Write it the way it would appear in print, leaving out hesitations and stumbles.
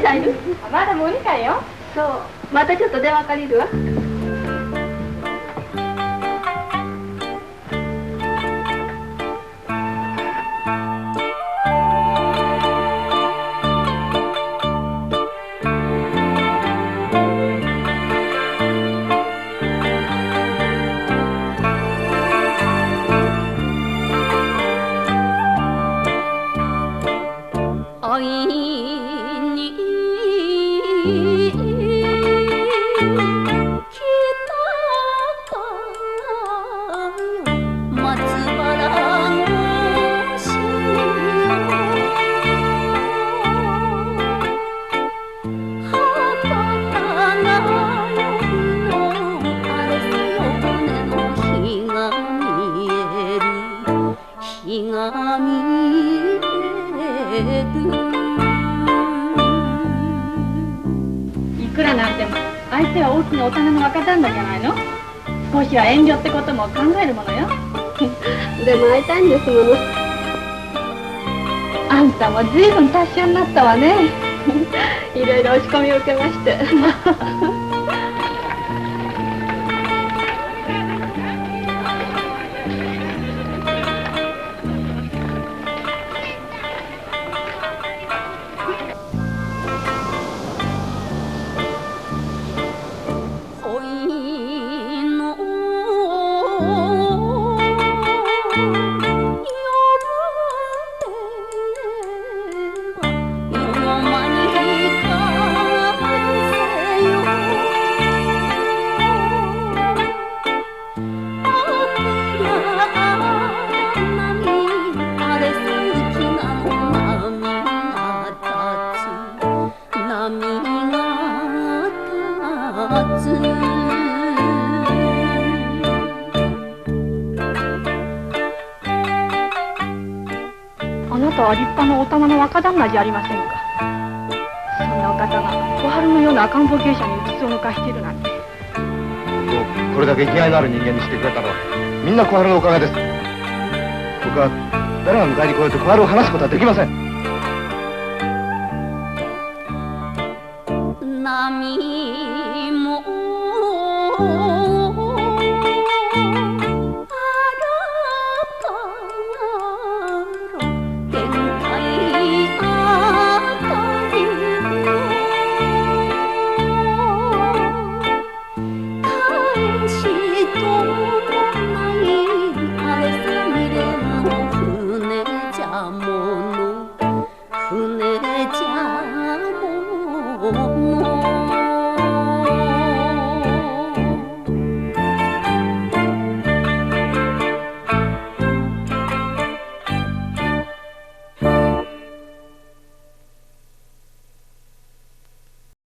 さんいる？まだモニカよ。そう。またちょっと電話借りるわ。会いに来たかよ松原のし博多が夜のあれさよ船の日が見える日が見えるいくらなんでも相手は大きな大人の若旦那じゃないの。少しは遠慮ってことも考えるものよ。でも会いたいんですもの。あんたも随分達者になったわね。いろいろ押し込みを受けまして。あなたは立派なお玉の若旦那じゃありませんか。そんなお方が小春のような赤ん坊芸者にうつつを抜かしているなんて。これだけ生きがいのある人間にしてくれたのはみんな小春のおかげです。僕は誰が迎えに来ようと小春を離すことはできません。波